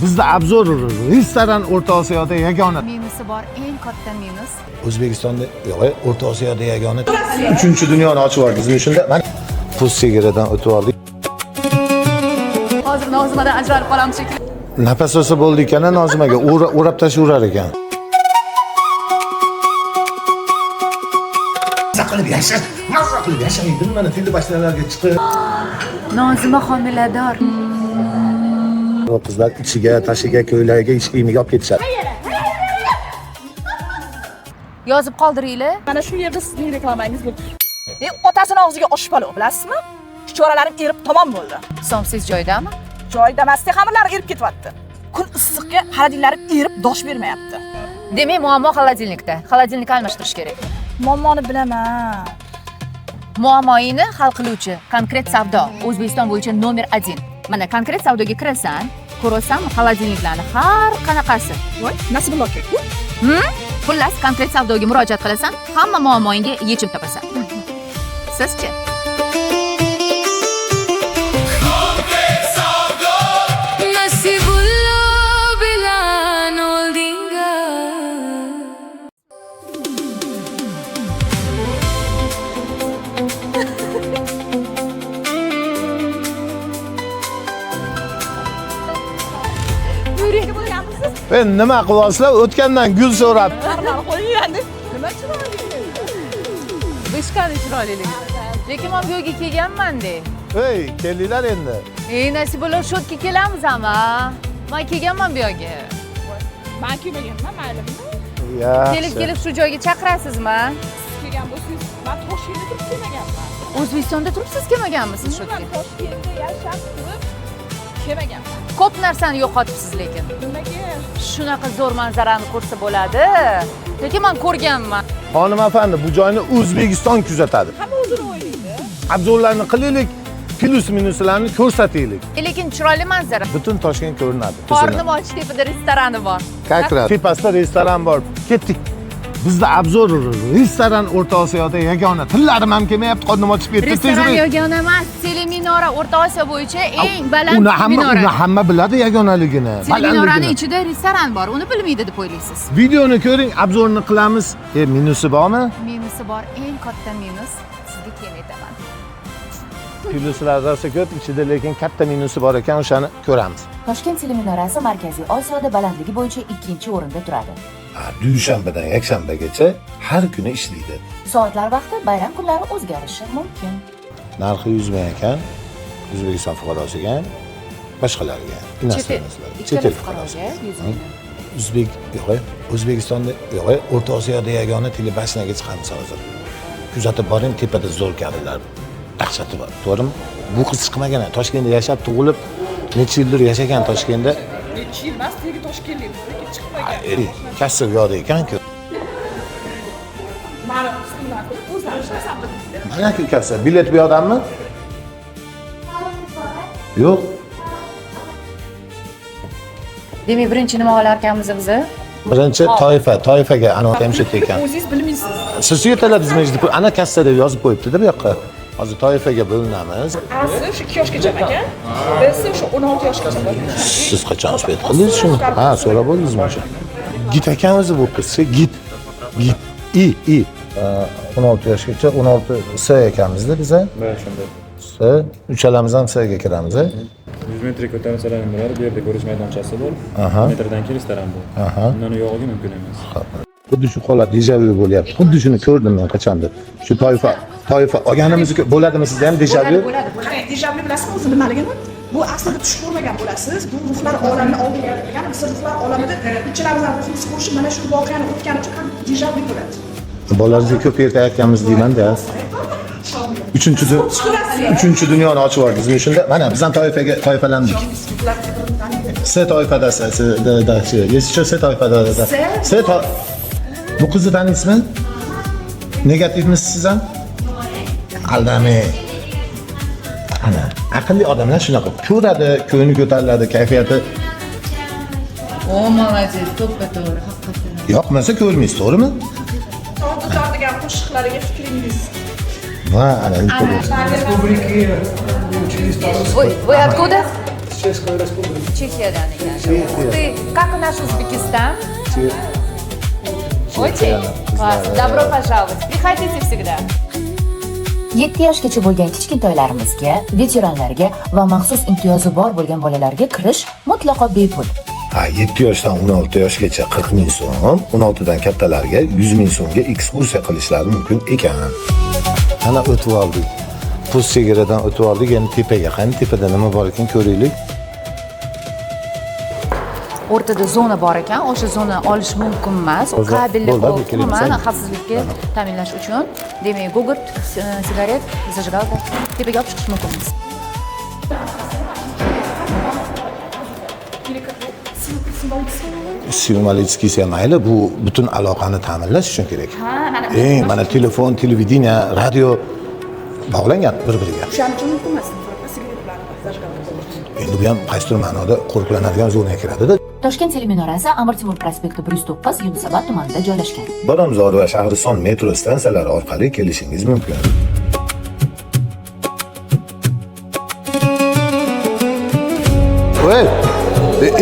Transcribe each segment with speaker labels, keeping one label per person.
Speaker 1: Bizda obzor restoran O'rta Osiyoda yagona.
Speaker 2: Minusi bor, eng katta minus.
Speaker 1: O'zbekistonda yo'q, O'rta Osiyoda yagona. 3-dunyoni ochib yubordik. Biz shunda mana tuz chegaradan o'tib oldik.
Speaker 2: Hozir Nozimadan ajralib qolamiz shekilli.
Speaker 1: Nafas olsa bo'ldi ekan, Nozimaga o'rab tashlayverar ekan. Saqlab yasha. Mazza qilib yashaydim, mana telebashlarga chiqib.
Speaker 2: Nozima homilador.
Speaker 1: Qizlar ichiga, tashiga, ko'ylagiga, ich kiyimiga olib ketishadi.
Speaker 2: Yozib qoldiringlar.
Speaker 3: Mana shu yerda sizning reklamangiz bo'ldi. Otasini og'ziga oshib qolib, bilasizmi? Choralarim erib tamom bo'ldi.
Speaker 2: Somsiz joydami?
Speaker 3: Joyda emasdi, xamirlari erib ketyapti. Kun issiqqa xolodillarib erib dosh bermayapti.
Speaker 2: Demak, muammo xolodilnikda. Xolodilnikni almashtirish kerak.
Speaker 3: Muammoni bilaman.
Speaker 2: Muammoingni hal qiluvchi konkret savdo O'zbekiston bo'yicha nomer 1. Mana konkret savdoga kirasan, ko'rasan xolodilniklarni har qanaqasi.
Speaker 3: Voy, Nasibulloh aka.
Speaker 2: Xullas, konkret savdoga murojaat qilasan, hamma muammoingga yechim topasan. Sizchi?
Speaker 1: Ben nima qilyapsizlar? O'tgandan gul so'rab.
Speaker 3: Qo'yinglar. Nima chiroyli?
Speaker 2: Beshkani chiroylilik. Lekin men bu yerga kelganman-da.
Speaker 1: Ey, kelinglar endi.
Speaker 2: Nasibulloh shotga kelamiz ama. Men kelganman bu yerga.
Speaker 3: Men kelmaganman, maylimi?
Speaker 1: Yaxshi.
Speaker 2: Kelib shu joyga chaqirasizmi?
Speaker 3: Kelgan bo'lsangiz, men Toshkentda turib kelmaganman.
Speaker 2: O'zbekistonda turibsiz kelmaganmisiz shotga?
Speaker 3: Toshkentda yashab turib kelmaganman.
Speaker 2: Ko'p narsani yo'qotibsiz lekin.
Speaker 3: Nimaga?
Speaker 2: Shunaqa zo'r manzarani ko'rsa bo'ladi. Lekin men ko'rganman.
Speaker 1: Xonim afandi, bu joyni O'zbekiston kuzatadi.
Speaker 3: Hamma o'zini o'ylaydi.
Speaker 1: Obzorlarni qilaylik, plus-minuslarni ko'rsataylik.
Speaker 2: Lekin chiroyli manzara.
Speaker 1: Butun Toshkent ko'rinadi.
Speaker 2: Qornim och tepada restorani bor.
Speaker 1: Kakrat. Tepasida restoran bor. Ketdik. Bizda obzor restoran O'rta Osiyoda yagona. Tillarim ham kelmayapti, qornim ochib ketdi.
Speaker 2: Restoran yagona emas, Seliminora O'rta Osiyo bo'yicha eng baland minora.
Speaker 1: Uni hamma biladi yagonaligini.
Speaker 2: Seliminaroning ichida restoran bor, uni bilmaydi deb o'ylaysiz.
Speaker 1: Videoni ko'ring, obzorni qilamiz. Minusi bormi?
Speaker 2: Minusi bor, eng katta minus sizga keyin aytaman.
Speaker 1: Plyuslar rosa ko'p, ichida lekin katta minusi bor ekan, o'shani ko'ramiz.
Speaker 4: Toshkent Seliminarasi Markaziy Osiyoda balandligi bo'yicha 2-o'rinda turadi.
Speaker 1: Dushanbadan yakshanbagacha har kuni ishlaydi.
Speaker 4: Soatlar vaqti bayram kunlari o'zgarishi mumkin.
Speaker 1: Narxi 100 ming ekan. O'zbekiston fuqarosiga ham, boshqalarga,
Speaker 2: chet el fuqarosiga 100 ming.
Speaker 1: O'zbek yo'q, O'zbekistonda yo'q, O'rta Osiyoda yagona telebashinaga chiqamiz hozir. Kuzatib boring, tepada zo'r karilar. Dahshati bor. To'g'rimi? Bu qiz chiqmagan, Toshkentda yashab, tug'ilib, necha yildir yashagan Toshkentda.
Speaker 3: Necha yil emas, tegi Toshkentlik, lekin chiqmagan.
Speaker 1: Kasr yo'q ekan-ku.
Speaker 3: Mana bismillah, o'zlari ishlasam dedi.
Speaker 1: Mana kasr, bilet bu yoqdanmi? Yo'q.
Speaker 2: Demak, birinchi nima olarkanmiz biz?
Speaker 1: Birinchi toifaga ana hamshit ekan.
Speaker 3: O'zingiz bilmaysiz.
Speaker 1: Siz yetaladingizmi? Ana kassada yozib qo'yibdi-da bu yoqqa. Hozir toifaga bo'linamiz.
Speaker 3: Asli shu 2 yoshgacha ekan. Biz o'sha 16 yoshgacha bor.
Speaker 1: Siz qachon o'sib qildingiz shuni? Ha, so'rab bo'ldingizmi o'sha? Git ekan o'zi bu qiz, git. I. 16 yoshgacha 16 S ekanmiz-da biza.
Speaker 5: Mana shunday.
Speaker 1: S, uchalamiz ham S'ga kiramiz.
Speaker 5: 100 metr ko'tarinsalar bo'ladi. Bu yerda ko'rish maydonchasi bor. Metrdan keyin restoran bor. Undan yo'g'i mumkin emas.
Speaker 1: Xuddi shu holat dejavu bo'lyapti. Xuddi shuni ko'rdim men qachondir. Shu toifa olganimiz bo'ladimi sizda ham dejavu?
Speaker 3: Bo'ladi. Qarang, dejavu bilasizmi o'zi nimaligini? Bu aslida tush ko'rmagan bo'lasiz. Bu ruhlar olamini oldiga kirgan, biz ruhlar olamida ikkilarimizdan ruhimiz ko'rishib mana shu voqeani o'tgani uchun ham dejavu bo'ladi.
Speaker 1: Bolalarga ko'p ertayotganmiz deyman-da. 3-dunyoni ochib yubordik. Biz shunda mana biz ham toifalandik. S toifadasi, yesicha S toifada. Bu qizni taniysizmi? Negativmisiz siz ham? Aldamang. Ana, aqlli odamlar shunaqa ko'radi, ko'ngli ko'tariladi, kayfiyati.
Speaker 2: O, молодец, to'ppa-to'g'ri, haqiqatan.
Speaker 1: Yoqmasa ko'rmaysiz, to'g'rimi?
Speaker 3: Tog'lar degan qo'shiqlariga fikringiz.
Speaker 1: Va ana
Speaker 2: Ой, вы откуда? Chexiyadan ekan. Ты как наш Узбекистан? Очень класс. Добро пожаловать. Приходите всегда.
Speaker 4: 7 yoshgacha bo'lgan kichkintoylarimizga, veteranlarga va maxsus imtiyozi bor bo'lgan bolalarga kirish mutlaqo bepul.
Speaker 1: Ha, 7 yoshdan 16 yoshgacha 40 ming so'm, 16 dan kattalarga 100 ming so'mga ekskursiya qilishlari mumkin ekan. Ana o'tib oldik. Post chegaradan o'tib oldik, endi tepaga. Qani tepada nima bor ekan ko'raylik.
Speaker 2: O'rtada zona bor ekan, o'sha zona olish mumkin emas. Kabelli umuman xavfsizlikka ta'minlash uchun, demak, gugurt, sigaret, zajgalka tepaga olib chiqish mumkin emas.
Speaker 1: Simboliskisi mayli, bu butun aloqani ta'minlash uchun kerak. Mana telefon, televideniya, radio bog'langan bir-biriga.
Speaker 3: O'shaning uchun mumkin emas. Sigaretlar, zajgalka.
Speaker 1: Endi bu ham qaysidir ma'noda qo'riqlanadigan zonaga kiradi-da.
Speaker 4: Toshkent Teleminorasi Amir Temur prospekti 109 Yunusobod tumanida joylashgan.
Speaker 1: Baramzor va Shahriston metro stansiyalari orqali kelishingiz mumkin. Voy,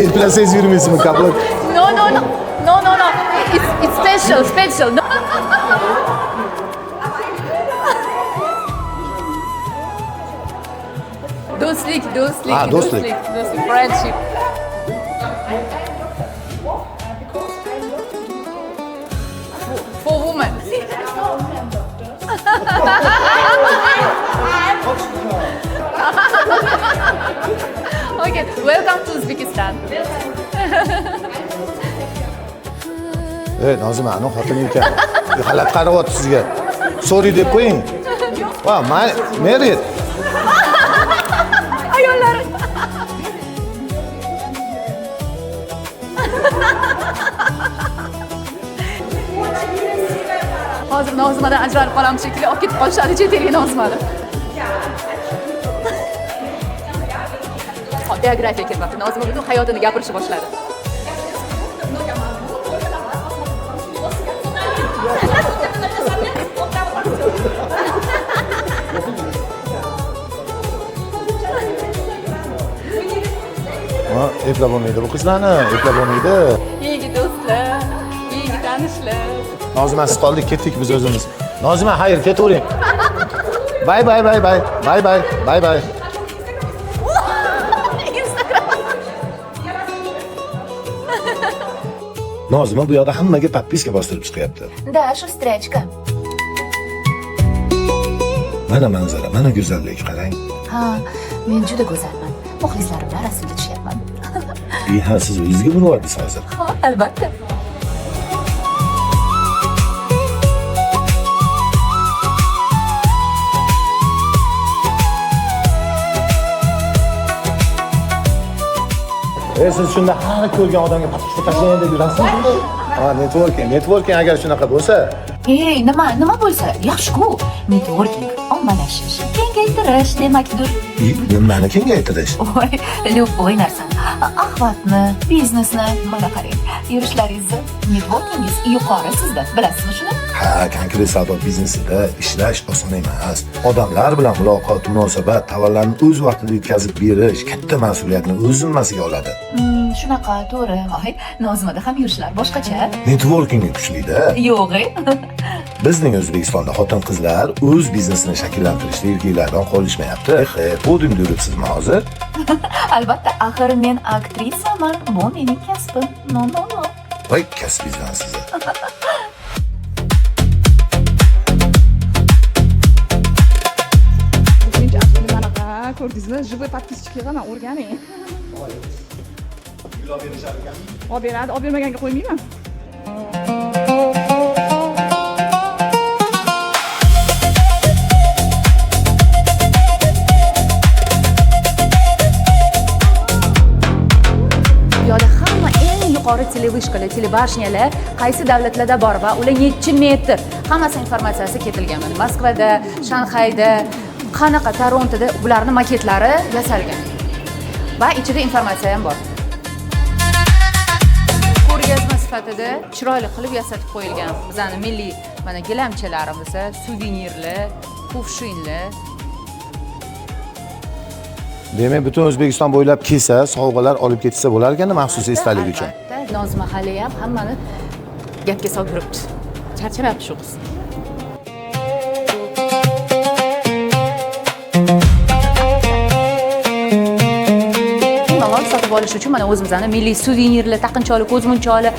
Speaker 1: eplasangiz yurmaysizmi kablot?
Speaker 2: No. It's special. No. Do'stlik. Friendship. For women. Okay, welcome to Uzbekistan.
Speaker 1: Nozima, ana xotini ekan. G'alati qarayapti sizga. Sorry deb qo'ying. Va, married.
Speaker 2: Ayollar. Hozir Nozimadan ajralib qolamiz shekilli, olib ketib qolishadi chet elga Nozimani. Biografiya kelmoqda. Nozima butun hayotini gapirishni boshladi.
Speaker 1: Eplab olmaydi bu qizlarni, eplab olmaydi.
Speaker 2: Yangi do'stlar, yangi tanishlar.
Speaker 1: Nozima siz qoldik, ketdik biz o'zimiz. Nozima, xayr, ketavering. Bye. Nozima bu yoqda hammaga podpiska bostirib chiqyapti.
Speaker 4: Da, shu strechka.
Speaker 1: Mana manzara, mana go'zallik qarang.
Speaker 4: Ha, men juda go'zalman. Muxlislarim bilan rasmga tushyapman.
Speaker 1: Ha, siz o'zingizga buryapsiz hozir.
Speaker 4: Ha, albatta.
Speaker 1: Siz shunda har ko'rgan odamga podpiska tashlayman deb yurasizmi? Ha, networking agar shunaqa bo'lsa,
Speaker 4: Hey, nima bo'lsa, yaxshi-ku. Networking, ommalashish, kengaytirish demakdir.
Speaker 1: nimani kengaytirish?
Speaker 4: Voy, любой narsani, axlatni, biznesni, mana qarang. Yurishlaringizni, networkingiz yuqori sizda. Bilasizmi shuni?
Speaker 1: Ha, konkret savdo biznesida ishlash oson emas. Odamlar bilan muloqot, munosabat, tovarlarni o'z vaqtida yetkazib berish katta mas'uliyatni o'z zimmasiga oladi.
Speaker 4: Shunaqa, to'g'ri. Voy, Nozimada ham yurishlar boshqacha.
Speaker 1: Networking kuchli-da.
Speaker 4: Yo'q.
Speaker 1: Bizning O'zbekistonda xotin-qizlar o'z biznesini shakllantirishda erkaklardan qolishmayapti. Podiumda yuribsizmi hozir?
Speaker 4: Albatta, axir men aktrisaman. Bu mening kasbim. No.
Speaker 1: Voy, kasbingizdan sizni.
Speaker 3: Birinchi asli manaqa ko'rdingizmi? Живой подписчикlarga ham o'rganing. Olib beradi, olib bermaganga qo'ymayman.
Speaker 2: Yuqori televishkalar, telebashniyalar qaysi davlatlarda bor va ular necha metr? Hammasi informatsiyasi ketilgan. Mana Moskvada, Shanxayda, qanaqa Torontoda bularning maketlari yasalgan. Va ichida informatsiya ham bor. Ko'rgazma sifatida chiroyli qilib yasatib qo'yilgan bizning milliy mana gilamchalarimiz, suvenirlar, kuvshinlar.
Speaker 1: Demak, butun O'zbekiston bo'ylab kelsa, sovg'alar olib ketsa bo'lar ekan maxsus esdalik uchun.
Speaker 2: Albatta, Nozima hali ham hammani gapga solib yuribdi. Charchamayapti shu qiz. Bemalol sotib olish uchun mana o'zimizning milliy suvenirlar, taqinchoqli, ko'zmunchoqli,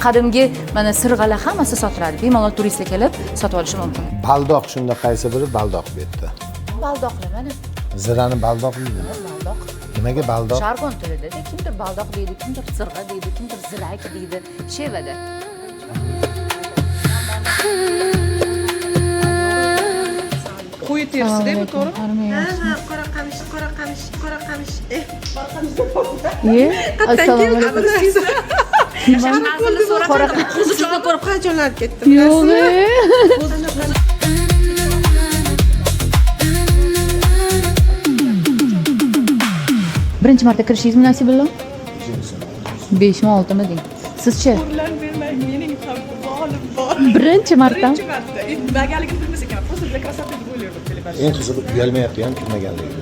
Speaker 2: qadimgi mana sirg'alar hammasi sotiladi. Bemalol turistlar kelib sotib olishi mumkin.
Speaker 1: Baldoq shunda qaysi biri baldoq bu yerda?
Speaker 2: Baldoqlar mana.
Speaker 1: Zirani baldoq deydi.
Speaker 2: Baldoq.
Speaker 1: Nimaga baldoq?
Speaker 2: Jargon tilida kimdir baldoq deydi, kimdir sirg'a deydi, kimdir zirak deydi. Shevada.
Speaker 3: Qo'y terisi bu to'g'rimi?
Speaker 6: Qora qamish.
Speaker 2: Assalomu alaykum.
Speaker 6: Hazilni so'radim. Qo'zichoqni ko'rib hayajonlanib ketdim.
Speaker 2: Yo'q. Birinchi marta kirishingiz nasibullo? 5mi 6mi deng. Sizchi?
Speaker 3: Ular bermay, mening ham bolim bor.
Speaker 2: Birinchi marta.
Speaker 3: Birinchi marta. Nimagaligini bilmas ekan. Просто для красоты deb o'ylayapti telefon.
Speaker 1: Eng qizig'i uyalmayapti ham kirmaganligi.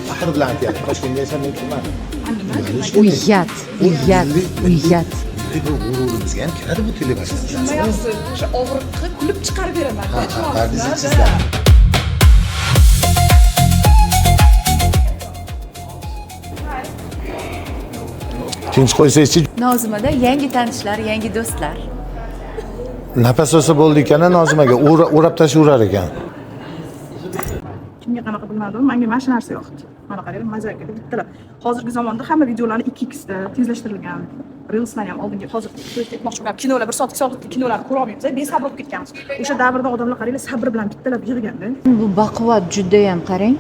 Speaker 1: Faqir bilan aytyapti. Toshkentda yashab men kirmadim.
Speaker 2: Uyat.
Speaker 1: Bu g'ururimizga ham kiradi bu telebashlar.
Speaker 3: Mayapsiz. O'sha og'riqni kulib chiqarib beraman.
Speaker 1: Pardizingizda. Tinch qo'ysangchi,
Speaker 2: Nozimada yangi tanishlar, yangi do'stlar.
Speaker 1: nafas olsa bo'ldi ekan, Nozimaga o'rab tashlayverar ekan.
Speaker 3: Kimga qanaqa bilmadim, menga mana shu narsa yoqdi. Mana qarang, mazaka bittalar. Hozirgi zamonda hamma videolarni 2x da tezlashtirilgan. Reelslar ham oldingi hozir aytmoqchi bo'lyapman. Kinolar 1 soatlik kinolarni ko'ra olmaymiz. Besabr bo'lib ketganmiz. O'sha davrda odamlar qaranglar, sabr bilan bittalab yig'ganda.
Speaker 2: Bu baquvvat juda ham qarang.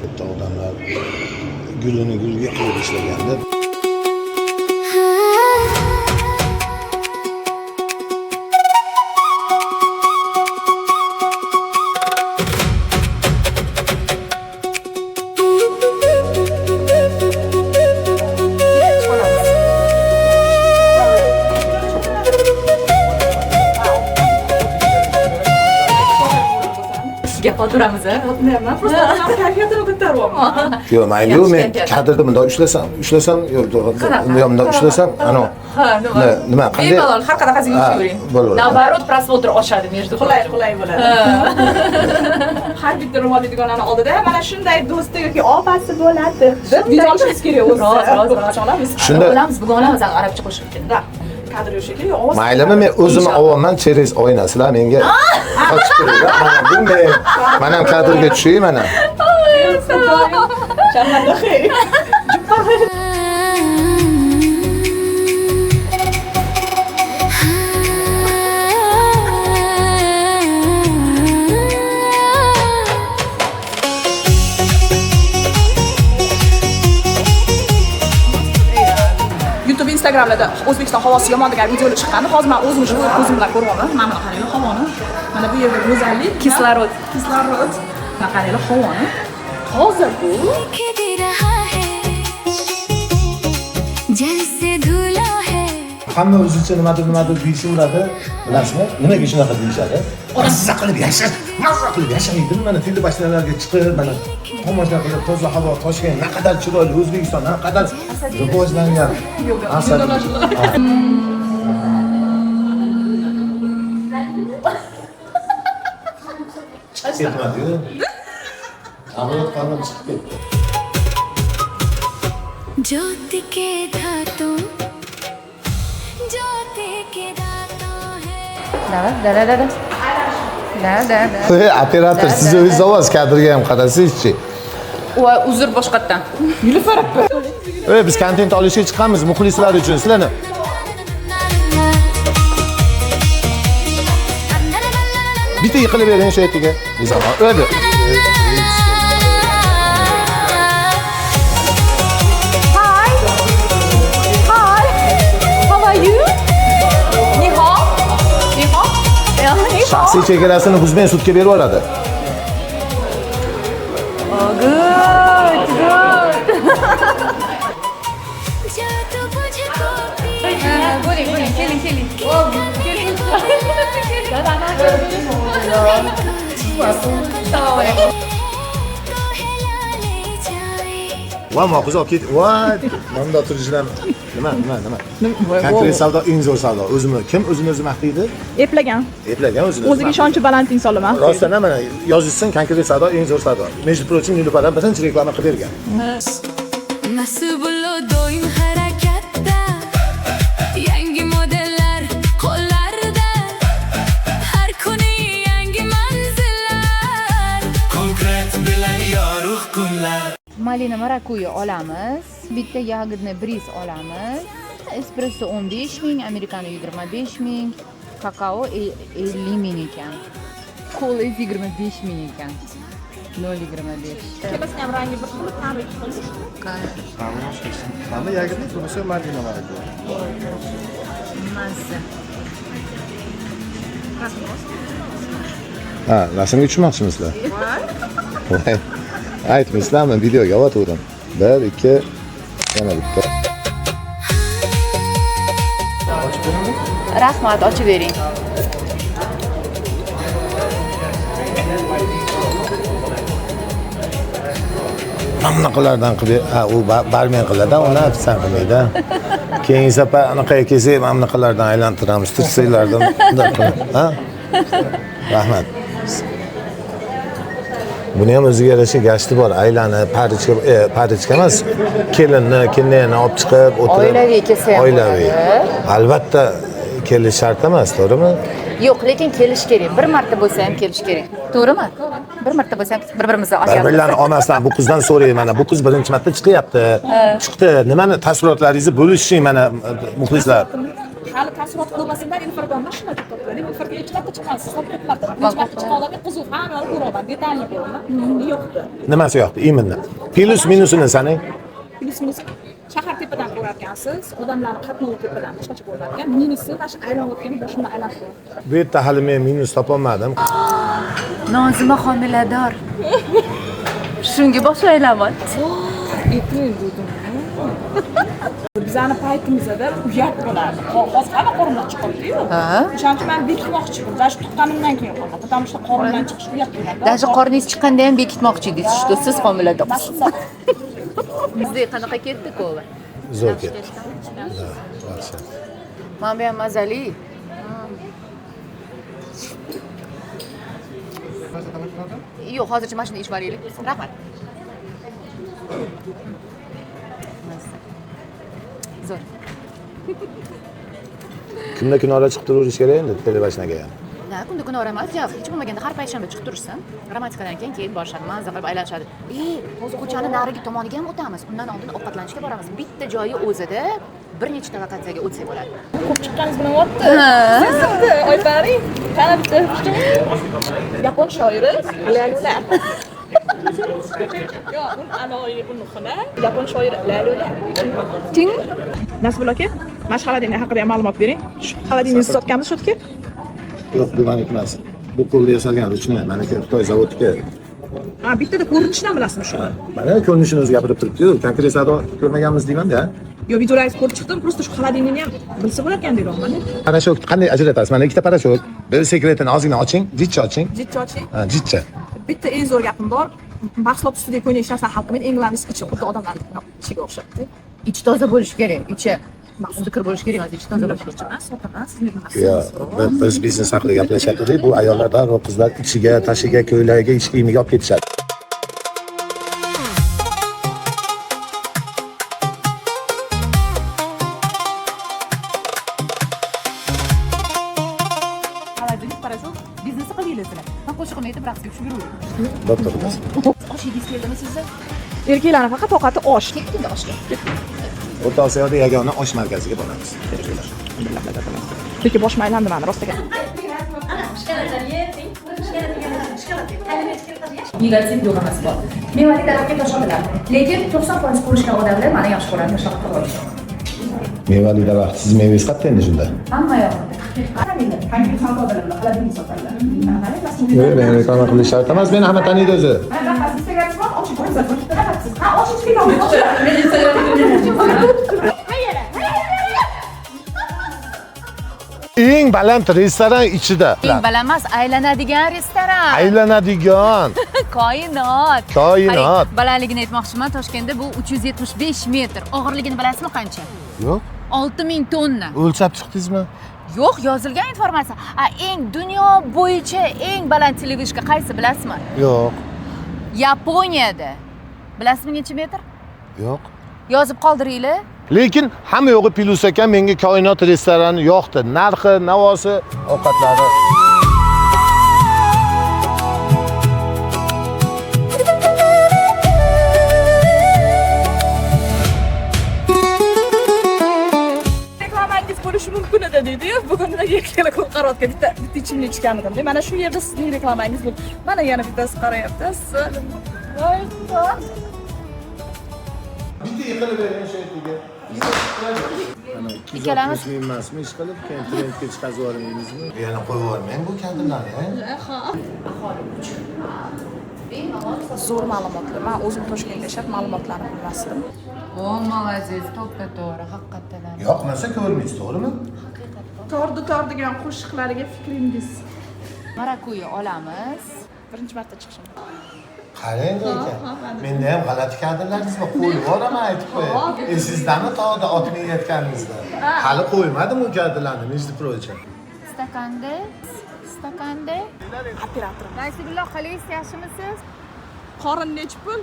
Speaker 1: Bitta odamlar gulga qilib ishlaganda.
Speaker 2: Gap o'tiramiz, a?
Speaker 3: Men просто kayfiyatini ko'taryapman.
Speaker 1: Yo'q, mayli, men kadrda bundoq ushlasam, yo'q, bundoq ushlasam, ana. Nima, qanday?
Speaker 2: Bemalol har qanaqasiga yuravering.
Speaker 1: Bo'laveradi.
Speaker 2: Nabarot prosmotr oshadi между
Speaker 3: Qulay bo'ladi. Har bitta ro'molli dugonani oldida mana shunday do'sti yoki opasi bo'ladi. Video olishimiz kerak o'zi. Roz.
Speaker 1: Shunda
Speaker 2: Bilamiz, bugonamiz arabcha qo'shib ketdi.
Speaker 3: Kadr yo'q shekilli, ovoz.
Speaker 1: maylimi, men o'zimni ovondan через oynasizlar menga qochib turinglar. Mana ham kadrga tushay mana.
Speaker 3: Sharmanda xeyr. YouTube, Instagramlarda O'zbekiston havosi yomon degan videolar chiqqandi. Hozir men o'zim ko'zim bilan ko'ryapman. Mana qaranglar havoni. Mana bu yerda go'zallik,
Speaker 2: Kislorod.
Speaker 3: Mana qaranglar havoni. Hozir bu
Speaker 1: Hamma o'zicha nimadir deyishaveradi. Bilasizmi? Nimaga shunaqa deyishadi? Mazza qilib yashaydi. Mana telebashlarga chiqib, mana tomosha qilib, toza havo, Toshkent naqadar chiroyli, O'zbekiston naqadar rivojlangan. Ketmadi-yu. Avlod qalbim chiqib ketdi.
Speaker 7: ज्योति के धातु ज्योति के दांतों है
Speaker 2: Da.
Speaker 1: Operator, siz o'zingiz ovoz kadrga ham qarasangizchi.
Speaker 2: Va uzr boshqatdan.
Speaker 1: Biz kontent olishga chiqamiz muxlislar uchun. Sizlarni bitta yiqilib bering shu yerga. O'zi. Shaxsiy chegarasini buzmay sudga berib yuboradi.
Speaker 2: Good.
Speaker 7: जो तू मुझको
Speaker 2: Bo'ling, keling.
Speaker 7: को हिला ले जा
Speaker 1: va moqiz olib ket va mana turishlar nima konkret savdo eng zo'r savdo o'zimni kim o'zini o'zi maqtaydi
Speaker 3: Eplagan.
Speaker 1: eplagan o'zini
Speaker 3: O'ziga ishonchi baland insonlar.
Speaker 1: rostdan ham mana yozishsin konkret savdo eng zo'r savdo между прочим Nilufardan birinchi reklama qilib bergan
Speaker 7: Nasib bo'ldi doim harakatda yangi modellar qo'llarda har kuni yangi manzillar konkret bilan yorug' kunlar
Speaker 2: Malina marakuya olamiz, bitta yagodni bris olamiz. Espresso 15 ming, americano 25 ming, kakao 50 ming ekan. Kola 25 ming ekan. 0,25.
Speaker 3: Kelasi ham rangi bir xil, ta'mi
Speaker 1: hamma yagirni bunisi Malina marakuya
Speaker 2: Mazza.
Speaker 1: ha rasmga tushmoqchimisizlar voy aytmaysizlarmi videoga olyotgandim 1 2 yana bitta
Speaker 2: Rahmat, ochib bering.
Speaker 1: hammalardan qilib ha u barmen qiladi uni ofitsiant qilmaydi keyingi safar anaqaga kelsak hammalardan aylantiramiz tursanglardan ha rahmat buni ham o'ziga yarasha gashti bor aylanib parijga emas kelinni olib chiqib o'tirib
Speaker 2: Oilaviy kelsa ham
Speaker 1: oilaviy
Speaker 2: bo'ladi.
Speaker 1: albatta kelish shart emas to'g'rimi
Speaker 2: Yo'q, lekin kelish kerak. Bir marta bo'lsa ham kelish kerak. To'g'rimi? Bir marta bo'lsa ham bir-birimizni
Speaker 1: bir-birlarni onasidan bu qizdan so'rang mana bu qiz birinchi marta chiqyapti chiqdi nimani taassurotlaringizni bo'lishing mana muxlislar
Speaker 3: hali taassurot qilmasinlar informatdan mashina deb topadi. Informatga hech marta chiqqansiz, necha marta chiqqanlarga qiziq hammani ko'raman, detalli beraman. Yo'qdi.
Speaker 1: nimasi yoqdi imini plus minusini sanang
Speaker 3: Plus minus shahar tepadan ko'rarkansiz, odamlarning qatnovi tepadan boshqacha ko'rarkan. Minusi mana shu aylanayotgan boshimdan aylantirib.
Speaker 1: bu yerda hali men minus topolmadim
Speaker 2: Nozima homilador. Shunga bosh aylanmoqchi.
Speaker 3: Etin dedim. Bizani paytimizda uyat bo'lardi. Hozir hamma qo'limdan chiqibdi-yu. O'shaning uchun men bekitmoqchiman. Dash tuqqanimdan keyin qo'rqaman. Потому что qo'limdan chiqish uyat bo'ladi.
Speaker 2: Даже qorningiz chiqqanda ham bekitmoqchi edingiz, что siz homiladorsiz. Bizda qanaqa ketdi ko'la?
Speaker 1: zo'r ketdi
Speaker 2: Mana bu ham mazali. Yo'q, hozircha mana shuni ichib olaylik. Rahmat. Zo'r.
Speaker 1: kunda kunora chiqib turish kerak endi telebashnaga ham
Speaker 2: Na, kunda kunora emas, hech bo'lmaganda har payshanba chiqib tursin. Romantikadan keyin borishadi, mazza qilib aylanishadi. Hozir ko'chani narigi tomoniga ham o'tamiz. Undan oldin ovqatlanishga boramiz. Bitta joyi o'zida bir nechta lokatsiyaga o'tsak bo'ladi.
Speaker 3: Ko'p chiqqaningiz bilyapti. Sezimdi, oyparing. Qana bitta yapon shoiri Lalula. Yo, un aloyi unxona. Yapon shoiri Lalula. Ting. Nasibul aka, mana shu xaladingiz haqida ham ma'lumot bering. Shu xaladingizni sotganmiz shu yerga?
Speaker 1: yo'q bu maniki emas bu qo'lda yasalgan ruchniy maniki xitoy zavodniki
Speaker 3: Ha, bittada ko'rinishdan bilasizmi shu?
Speaker 1: mana ko'rinishini o'zi gapirib turibdi-yu konkret savdo ko'rmaganmiz deyman-da
Speaker 3: Yo, videolaringizni ko'rib chiqdim, просто shu xaladingizni ham bilsa bo'larkan deyapman.
Speaker 1: parashok qanday ajratasiz mana ikkita parashok bir sekretini ozgina oching jitcha oching
Speaker 3: Jitcha oching.
Speaker 1: ha jitcha
Speaker 3: Bitta eng zo'r gapim bor. Mahsulot ustida ko'ygan hech narsani hal qilmaydi, eng glavnisi ichi, xuddi odamlarning ichiga o'xshabdi.
Speaker 2: Ichi toza bo'lishi kerak. Ichi zikr bo'lishi kerak emas, ichi toza bo'lishi kerak.
Speaker 3: Sotaman, siz
Speaker 1: yo biz biznes haqida gaplashyaptik bu ayollar darrov qizlar ichiga tashiga ko'ylagiga ichki kiyimiga olib ketishadi
Speaker 2: Xaladingiz parashok biznesi qilaylik. Men qo'shig'imni aytib raqsga tushib yuraverdim.
Speaker 1: bo'pti xullas
Speaker 2: Osh yegingiz keldimi sizni?
Speaker 3: erkaklarning faqat ovqati osh.
Speaker 2: Ketdingiz oshga.
Speaker 1: o'rta osiyoda yagona osh markaziga boramiz
Speaker 3: Lekin boshim aylandi meni rost ekan.
Speaker 2: Negativ yo'llanmasi bor. Mevali tarafga toshadilar. Lekin 90% ko'rishgan odamlar meni yaxshi ko'radi, nishon qilib olish.
Speaker 1: mevali daraxt siz mevangiz qayerda endi shunda
Speaker 2: Hamma yoqda. Qaranglar, qanday savdolar bilan xaladingiz sotadilar.
Speaker 1: yo'q men reklama qilish shart emas meni hamma taniydi o'zi eng baland restoran ichida.
Speaker 2: Eng baland emas, aylanadigan restoran.
Speaker 1: Aylanadigan.
Speaker 2: Koinot.
Speaker 1: Koinot.
Speaker 2: Qarang, balandligini aytmoqchiman. Toshkentda bu 375 metr. Og'irligini bilasizmi qancha?
Speaker 1: Yo'q.
Speaker 2: 6000 tonna.
Speaker 1: O'lchab chiqdingizmi?
Speaker 2: Yo'q, yozilgan informatsiya. Eng dunyo bo'yicha eng baland televishka qaysi bilasizmi?
Speaker 1: Yo'q.
Speaker 2: Yaponiyada. Bilasizmi necha metr?
Speaker 1: Yo'q.
Speaker 2: Yozib qoldiringlar.
Speaker 1: Lekin hamma yo'g'i plus ekan, menga koinot restorani yoqdi. Narxi, navosi, ovqatlari.
Speaker 3: Reklamangiz bo'lishi mumkin edi dedi-yu. Bugundan ikkala kun qaroatga bitta ichimlik ichgan edim. Mana shu yerda sizning reklamangiz bo'ldi. Mana yana bittasi qarayapti. Voy,
Speaker 1: Bitta yiqilib bergan shu yerga. Ana
Speaker 2: Ikkalamiz
Speaker 1: emasmi, ish qilib, keyin trendga chiqazib yubormangizmi? Yana qo'yib yubormang bu kadrlarni.
Speaker 3: zo'r ma'lumotlar. Men o'zim Toshkentda yashab ma'lumotlarni bilmasdim.
Speaker 2: O, молодец, to'ppa to'g'ri, haqiqatan.
Speaker 1: Yoqmasa ko'rmaysiz, to'g'rimi?
Speaker 3: Tordigan qo'shiqlariga fikringiz?
Speaker 2: Marakuya olamiz.
Speaker 3: Birinchi marta chiqishim.
Speaker 1: Qarang ekan. Menda ham g'alati kadrlaringiz bor. Qo'yib yuboraman aytib qo'yay. Sizdami tog'da otmayotganingizda. Hali qo'ymadim u kadrlarni, между прочим.
Speaker 2: Stakanda.
Speaker 3: Operator.
Speaker 2: Nasibullo, qalaysiz, yaxshimisiz?
Speaker 3: Qorin nechi pul?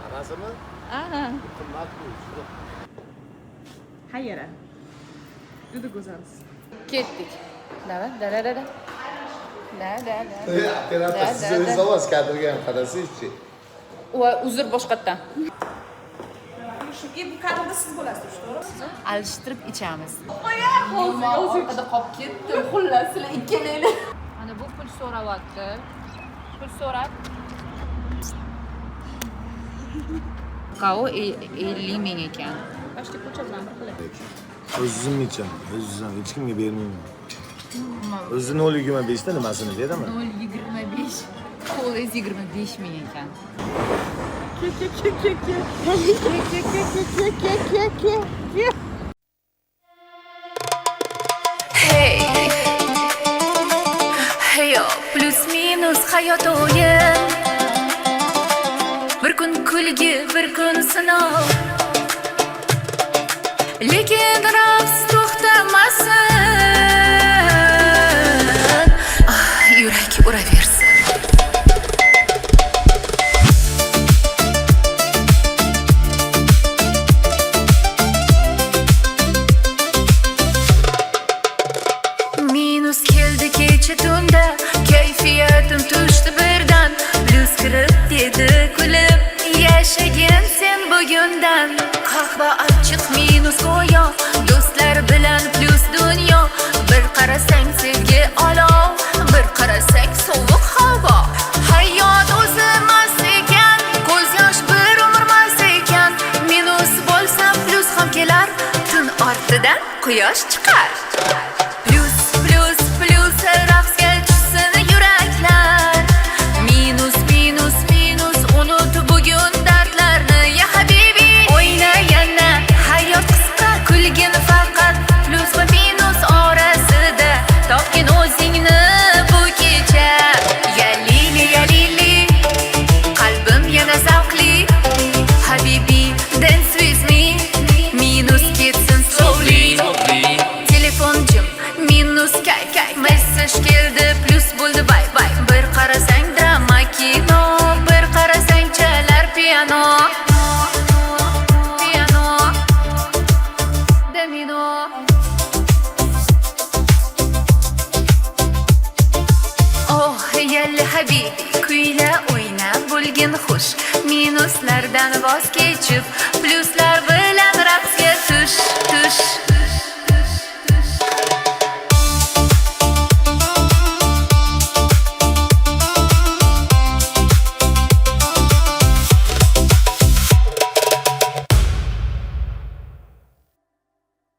Speaker 1: Hammasimi?
Speaker 3: Aha.
Speaker 1: Qimmat bu.
Speaker 3: Hayra. Juda go'zalsiz.
Speaker 2: Ketdik. Da.
Speaker 1: Operator siz ovoz kadrga ham qarasizchi.
Speaker 2: Voy, uzr boshqatdan.
Speaker 3: Shuki bu kadrda siz bo'lasiz, to'g'rimi?
Speaker 2: Alishtirib ichamiz.
Speaker 3: Hozir
Speaker 2: Orqada qolib ketdi. Xullas, sizlar ikkalaylar. Mana bu pul so'rayapti. Pul so'rab. Qavo 50 ming ekan.
Speaker 3: Pashta ko'cha bilan bir qilib.
Speaker 1: O'zim ichaman, o'zim hech kimga bermayman. O'zi 0.25 ta nimasini beraman?
Speaker 2: 0.25. Qo'liz 25 ming ekan.
Speaker 7: Hey yo, plus minus hayot o'yin. Bir kun kulgi, bir kun sinov. Lekin raqs to'xtamasin. Yurak uraversin. Minus keldi kecha tunda, kayfiyatim tushdi birdan. Plus kirib dedi kulib, yashagin sen bugundan. Qahva achchiq minus go'yo, do'stlar bilan plus dunyo. Bir qarasang sevgi olov, bir qarasang sovuq havo. Hayot o'zimas ekan, ko'z yosh bir umrmas ekan. Minus bo'lsa plus ham kelar, tun ortidan quyosh chiqar. Plus raqsga tushsin yuraklar. Minus unut bugun dardlarni ya habibi. O'yna yana, hayot qisqa, kulgin faqat plus va minus orasida. Topgin o'zingni bu kecha. Ya lili, qalbim yana zavqli. Habibi, dance with me. Minus ketsin slowly. Telefon jim, minus kayf. Mesaj keldi, plus bo'ldi bye. Bir qarasang drama kino, bir qarasang chalar piano. Domino. Oh, yalli habibi, kuyla o'yna, bo'lgin xush. Minuslardan voz kechib, pluslar bilan